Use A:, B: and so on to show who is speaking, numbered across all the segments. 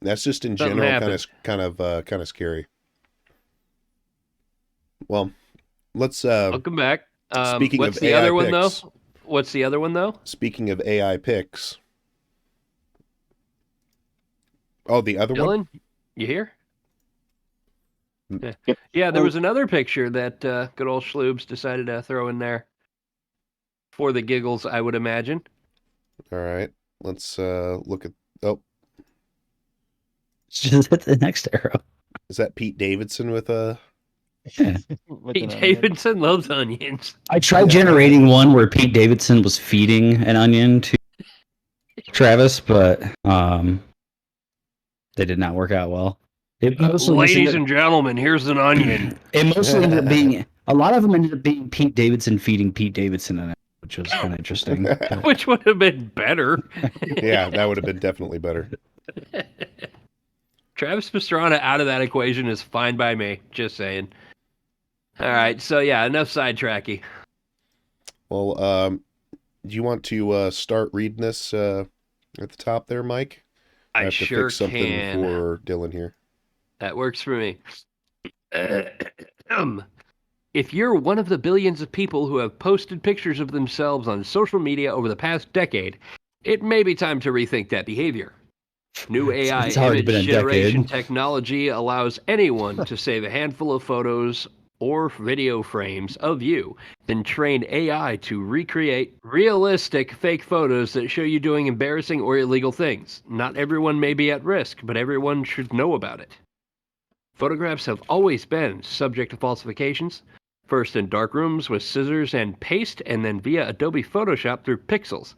A: That's just in
B: Something
A: general
B: happened.
A: kind of scary. Well, let's
B: Welcome back.
A: speaking of
B: What's the
A: AI
B: other one
A: picks.
B: though? What's the other one though?
A: Speaking of AI picks. Oh, the other one?
B: Dylan, you here?
A: Mm,
B: Yeah.
C: Yep.
B: Yeah, there
C: Oh,
B: was another picture that good old Schloobs decided to throw in there for the giggles, I would imagine.
A: all right. Let's look at oh,
D: Just hit the next arrow.
A: is that Pete Davidson with a
D: Yeah.
C: with
B: Pete
C: an onion.
B: Davidson loves onions.
D: I tried generating one where Pete Davidson was feeding an onion to Travis, but they did not work out well. It mostly just
B: Ladies
D: ended,
B: and gentlemen, here's an onion.
D: it mostly ended up being a lot of them ended up being Pete Davidson feeding Pete Davidson in it, which was kind of interesting. But
B: Which would have been better.
A: Yeah, that would have been definitely better.
B: Travis Pastrana out of that equation is fine by me. Just saying. All right, so yeah, enough sidetracking.
A: Well, do you want to start reading this at the top there, Mike? I
B: I
A: have to
B: sure
A: fix something
B: can.
A: for Dylan here.
B: That works for me. If you're one of the billions of people who have posted pictures of themselves on social media over the past decade, it may be time to rethink that behavior. New AI
D: it's already
B: image
D: been a
B: generation
D: decade.
B: technology allows anyone to save a handful of photos or video frames of you, then train AI to recreate realistic fake photos that show you doing embarrassing or illegal things. Not everyone may be at risk, but everyone should know about it. Photographs have always been subject to falsifications, first in dark rooms with scissors and paste, and then via Adobe Photoshop through pixels.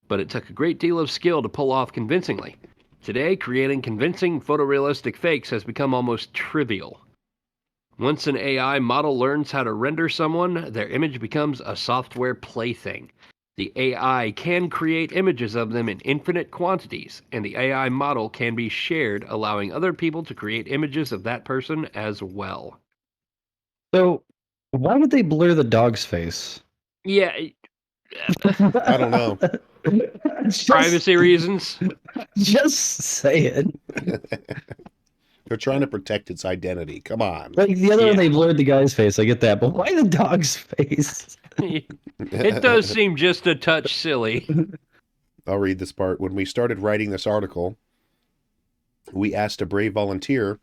B: But it took a great deal of skill to pull off convincingly. Today, creating convincing photorealistic fakes has become almost trivial. Once an AI model learns how to render someone, their image becomes a software plaything. The AI can create images of them in infinite quantities, and the AI model can be shared, allowing other people to create images of that person as well.
D: So why did they blur the dog's face?
B: Yeah,
A: I don't know.
B: privacy reasons.
D: Just say it.
A: They're trying to protect its identity. Come on.
D: Like the other one,
B: Yeah.
D: they blurred the guy's face. I get that, but why the dog's face?
B: It does seem just a touch silly.
A: I'll read this part. When we started writing this article, we asked a brave volunteer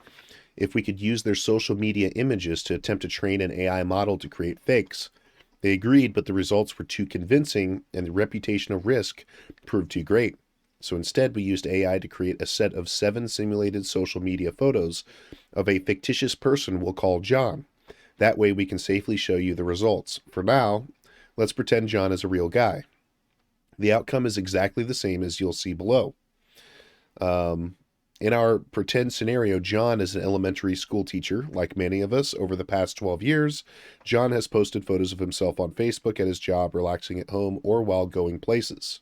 A: if we could use their social media images to attempt to train an AI model to create fakes. They agreed, but the results were too convincing and the reputational risk proved too great. So instead, we used AI to create a set of 7 simulated social media photos of a fictitious person we'll call John. That way we can safely show you the results. For now, let's pretend John is a real guy. The outcome is exactly the same as you'll see below. In our pretend scenario, John is an elementary school teacher. Like many of us, over the past 12 years, John has posted photos of himself on Facebook at his job, relaxing at home, or while going places.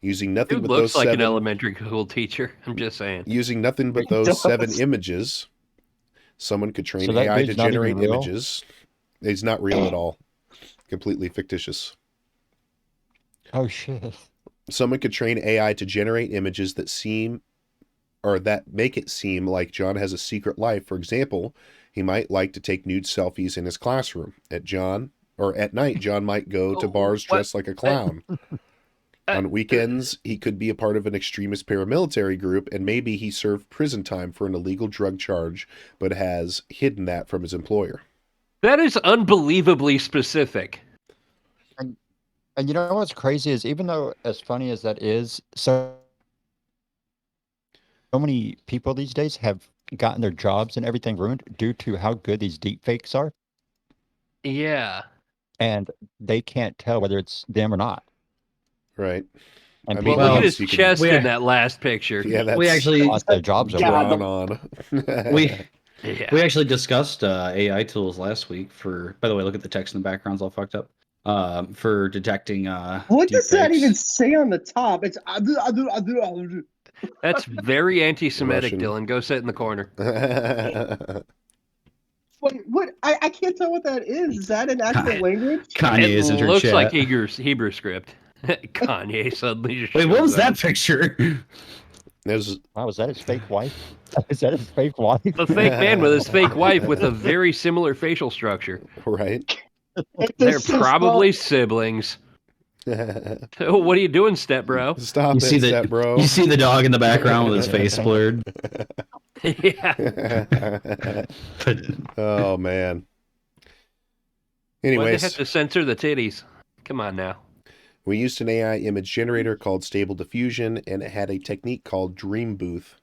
A: Using nothing
B: Dude
A: but those
B: looks like an
A: 7
B: elementary school teacher. I'm just saying.
A: using nothing but
D: He
A: those 7
D: does.
A: images, someone could train
C: So that
A: AI to
C: dude's not even
A: generate
C: real?
A: images. He's not real at all. Completely fictitious.
C: Oh shit.
A: Someone could train AI to generate images that seem or that make it seem like John has a secret life. For example, he might like to take nude selfies in his classroom. At night, John might go to bars
B: What?
A: dressed like a clown. On weekends, he could be a part of an extremist paramilitary group, and maybe he served prison time for an illegal drug charge, but has hidden that from his employer.
B: That is unbelievably specific.
C: And you know what's crazy is even though as funny as that is, so many people these days have gotten their jobs and everything ruined due to how good these deep fakes are,
B: Yeah.
C: and they can't tell whether it's them or not.
A: Right.
C: And
A: I
B: Well,
A: mean,
B: look
D: Well,
B: at his
A: you can-
B: chest
D: we-
B: in that last picture.
A: Yeah, that's
D: we actually
C: lost their jobs over
D: God,
C: it.
A: drawn on.
D: we
B: Yeah.
D: we actually discussed AI tools last week for. By the way, look at the text in the background's all fucked up. For detecting.
E: What does that
D: deepfakes.
E: even say on the top? It's adu.
B: That's very anti-Semitic,
A: Russian.
B: Dylan. Go sit in the corner.
E: Wait, what? I can't tell what that is. Is that an actual language?
D: Kanye
B: It
D: is in her
B: looks
D: chat.
B: like Hebrew script. Kanye suddenly just
D: Wait, what
B: shows
D: was that
B: up.
D: picture?
A: There's
C: Wow, is that his fake wife? Is that his fake wife?
B: A fake man with his fake wife with a very similar facial structure.
A: right.
E: It's
B: They're
E: a sister.
B: probably siblings. What are you doing, step bro?
A: Stop
D: You
A: it,
D: see
A: step bro.
D: You see the dog in the background with his face blurred.
B: Yeah.
A: Oh man.
B: Why'd they have
A: Anyways,
B: to censor the titties? Come on now.
A: we used an AI image generator called Stable Diffusion, and it had a technique called Dream Booth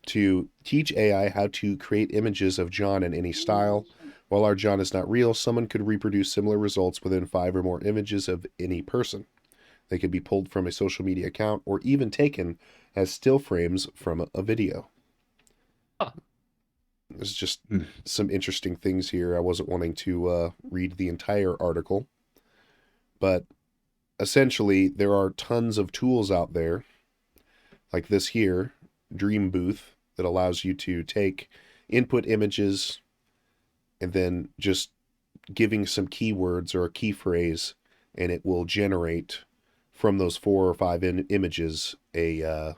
A: to teach AI how to create images of John in any style. While our John is not real, someone could reproduce similar results within 5 or more images of any person. They could be pulled from a social media account or even taken as still frames from a video.
B: Huh.
A: There's just some interesting things here. I wasn't wanting to read the entire article, but essentially there are tons of tools out there, like this here, Dream Booth, that allows you to take input images and then just giving some keywords or a key phrase, and it will generate from those 4 or 5 images a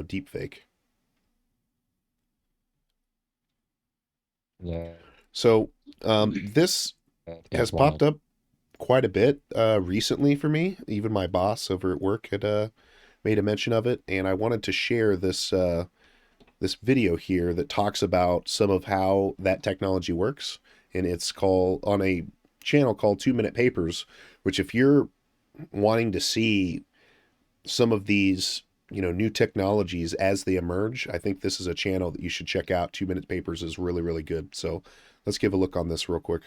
A: deep fake.
C: Yeah.
A: So this has popped up quite a bit recently for me. Even my boss over at work had made a mention of it, and I wanted to share this this video here that talks about some of how that technology works, and it's called on a channel called 2 Minute Papers, which if you're wanting to see some of these new technologies as they emerge, I think this is a channel that you should check out. 2 Minute Papers is really, really good. So let's give a look on this real quick.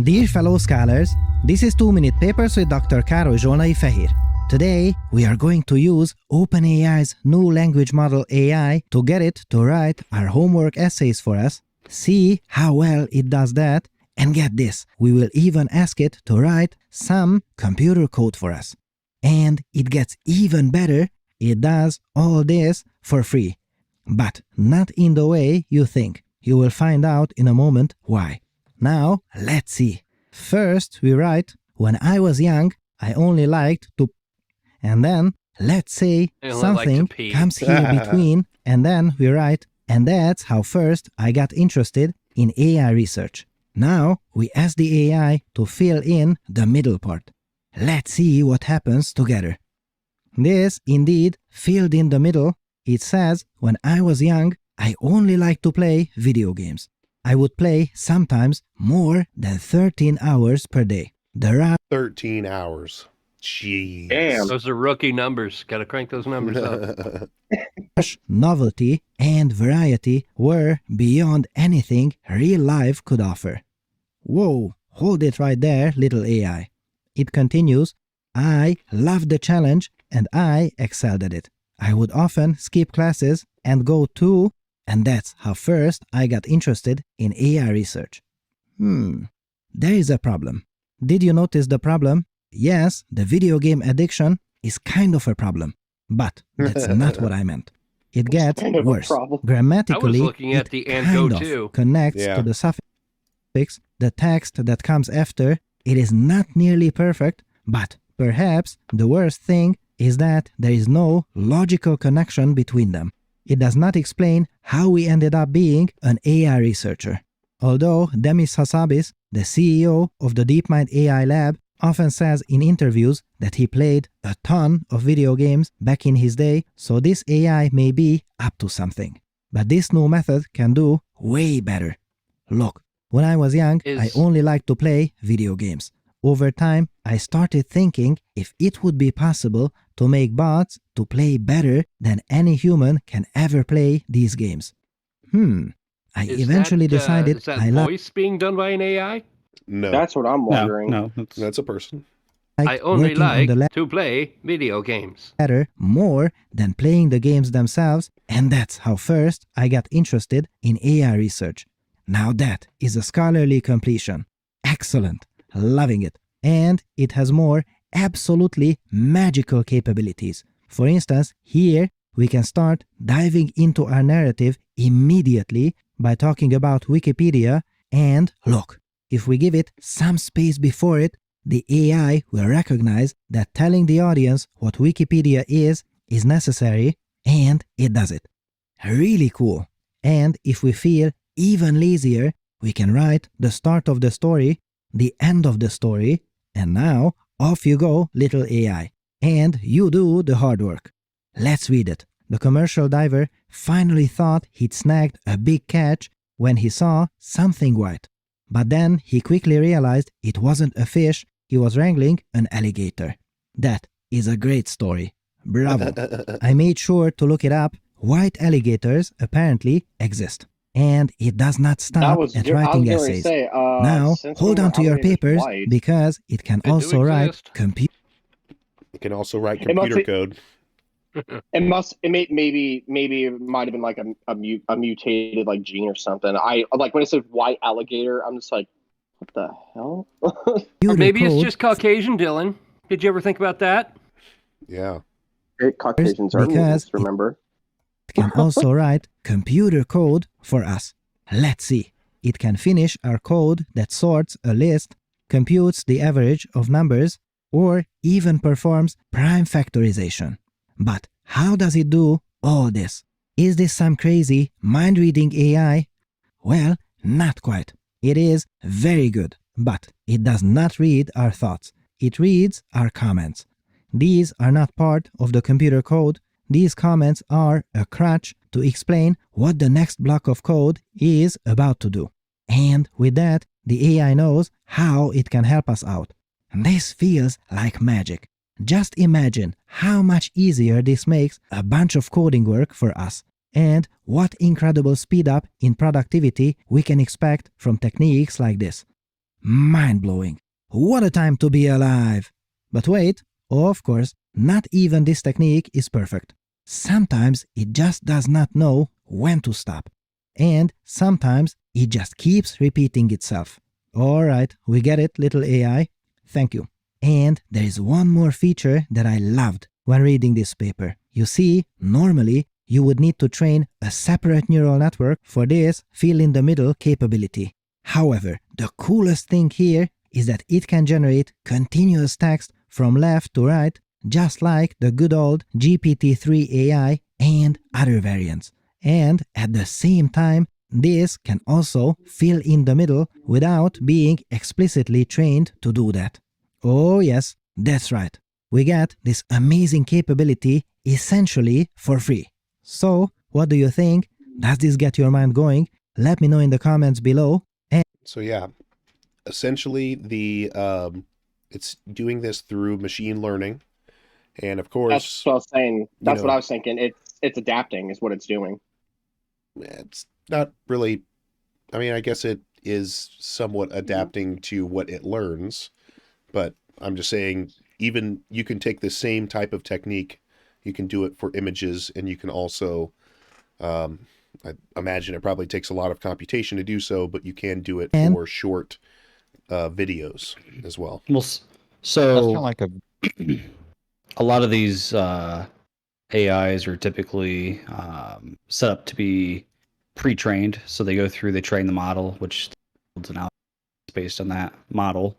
F: Dear fellow scholars, this is 2 Minute Papers with Dr. Károly Zsolnai Fehér. Today, we are going to use OpenAI's new language model AI to get it to write our homework essays for us, see how well it does that, and get this, we will even ask it to write some computer code for us. And it gets even better, it does all this for free. But not in the way you think. You will find out in a moment why. Now, let's see. First, we write, when I was young, I only liked to... And then, let's say
B: I only like to
F: something
B: pee.
F: comes here between, and then we write, and that's how first I got interested in AI research. Now, we ask the AI to fill in the middle part. Let's see what happens together. This, indeed, filled in the middle. It says, when I was young, I only liked to play video games. I would play sometimes more than 13 hours per day. There are
A: 13 hours. Jeez.
E: Damn.
B: Those are rookie numbers. Gotta crank those numbers up.
F: novelty and variety were beyond anything real life could offer. Whoa, hold it right there, little AI. It continues, I loved the challenge and I excelled at it. I would often skip classes and go to, and that's how first I got interested in AI research. There is a problem. Did you notice the problem? Yes, the video game addiction is kind of a problem, but that's not what I meant. It gets
E: kind of a
F: worse.
E: problem.
F: Grammatically,
B: I was looking at
F: it
B: the and
F: kind
B: go
F: of
B: to.
F: connects
A: Yeah.
F: to the suffix, the text that comes after. It is not nearly perfect, but perhaps the worst thing is that there is no logical connection between them. It does not explain how we ended up being an AI researcher. Although Demis Hassabis, the CEO of the DeepMind AI lab, often says in interviews that he played a ton of video games back in his day, so this AI may be up to something. But this new method can do way better. Look, when I was young, I only liked to play video games. Over time, I started thinking if it would be possible to make bots to play better than any human can ever play these games. I eventually decided
B: is that
F: I
B: voice being done by an AI?
A: No,
E: That's what I'm wondering.
D: No, that's
A: that's a person.
B: I
F: liked
B: only
F: working on the
B: like to play video games.
F: ladder more than playing the games themselves, and that's how first I got interested in AI research. Now that is a scholarly completion. Excellent. Loving it. And it has more absolutely magical capabilities. For instance, here we can start diving into our narrative immediately by talking about Wikipedia, and look, if we give it some space before it, the AI will recognize that telling the audience what Wikipedia is necessary, and it does it. Really cool. And if we feel even lazier, we can write the start of the story, the end of the story, and now off you go, little AI. And you do the hard work. Let's read it. The commercial diver finally thought he'd snagged a big catch when he saw something white. But then he quickly realized it wasn't a fish, he was wrangling an alligator. That is a great story. Bravo. I made sure to look it up. White alligators apparently exist. And it does not
G: That
F: stop
G: was
F: at
G: I was
F: writing
G: going to
F: essays.
G: say,
F: Now,
G: since
F: hold
G: when
F: on
G: were
F: to your
G: alligators
F: papers
G: white?
F: because it can
B: They do
F: also write
B: exist.
A: It can also write
G: It must
A: computer
G: be-
A: code.
G: Maybe it might have been like a mutated like gene or something. I like when it said white alligator, I'm just like, what the hell?
B: Or
F: computer
B: maybe it's
F: code
B: just Caucasian, Dylan. Did you ever think about that?
A: Yeah.
G: Caucasians are
F: because
G: mutants,
F: it
G: remember?
F: can also write computer code for us. Let's see. It can finish our code that sorts a list, computes the average of numbers, or even performs prime factorization. But how does it do all this? Is this some crazy mind-reading AI? Well, not quite. It is very good, but it does not read our thoughts. It reads our comments. These are not part of the computer code. These comments are a crutch to explain what the next block of code is about to do. And with that, the AI knows how it can help us out. This feels like magic. Just imagine how much easier this makes a bunch of coding work for us, and what incredible speed up in productivity we can expect from techniques like this. Mind-blowing. What a time to be alive! But wait, of course, not even this technique is perfect. Sometimes it just does not know when to stop. And sometimes it just keeps repeating itself. Alright, we get it, little AI. Thank you. And there is one more feature that I loved when reading this paper. You see, normally you would need to train a separate neural network for this fill-in-the-middle capability. However, the coolest thing here is that it can generate continuous text from left to right, just like the good old GPT-3 AI and other variants. And at the same time, this can also fill in the middle without being explicitly trained to do that. Oh yes, that's right. We get this amazing capability essentially for free. So, what do you think? Does this get your mind going? Let me know in the comments below.
A: So yeah, essentially it's doing this through machine learning, and of
G: That's
A: course,
G: what I was saying. That's what
A: know-
G: I was thinking. It's adapting is what it's doing.
A: it's not really. I mean, I guess it is somewhat adapting to what it learns, but I'm just saying, even you can take the same type of technique, you can do it for images, and you can also, I imagine it probably takes a lot of computation to do so, but you can do it
F: And-
A: for short videos as well.
D: Well,
C: That's kind
D: so
C: of like a
D: a lot of these AIs are typically set up to be pre-trained. So they train the model, which builds an algorithm based on that model.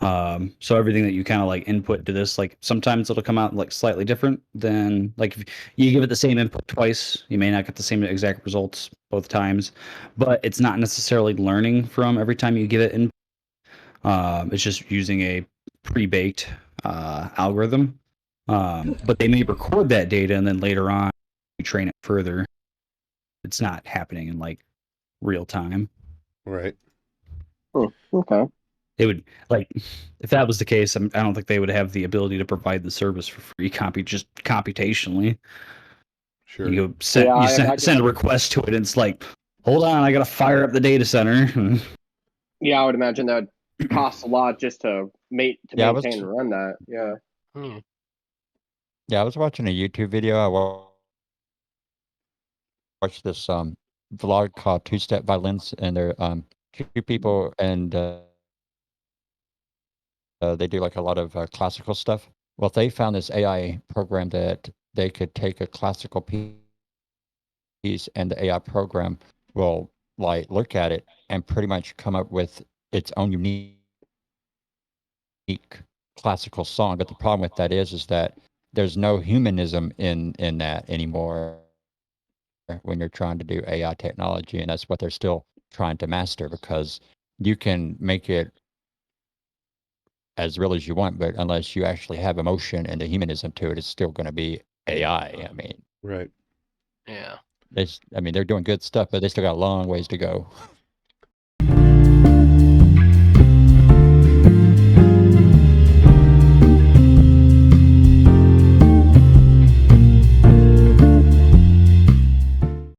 D: So everything that you kind of like input to this, like sometimes it'll come out like slightly different than like if you give it the same input twice, you may not get the same exact results both times, but it's not necessarily learning from every time you give it input. It's just using a pre-baked algorithm. But they may record that data and then later on you train it further. It's not happening in like real time.
A: Right.
G: Okay.
D: It would like if that was the case, I don't think they would have the ability to provide the service for free just computationally.
A: Sure.
D: You go send
G: Yeah,
D: you
G: I imagine
D: send a request to it, and it's like, hold on, I gotta fire up the data center.
G: Yeah, I would imagine that costs a lot just to
C: Yeah, I was-
G: maintain and run that. Yeah.
C: Yeah, I was watching a YouTube video. Watched this vlog called Two Step Violins, and they're two people, and they do like a lot of classical stuff. Well, they found this AI program that they could take a classical piece, and the AI program will like look at it and pretty much come up with its own unique classical song. But the problem with that is that there's no humanism in that anymore when you're trying to do AI technology, and that's what they're still trying to master, because you can make it as real as you want, but unless you actually have emotion and the humanism to it, it's still going to be AI. I mean,
A: Right.
B: Yeah.
C: they're doing good stuff, but they still got a long ways to go.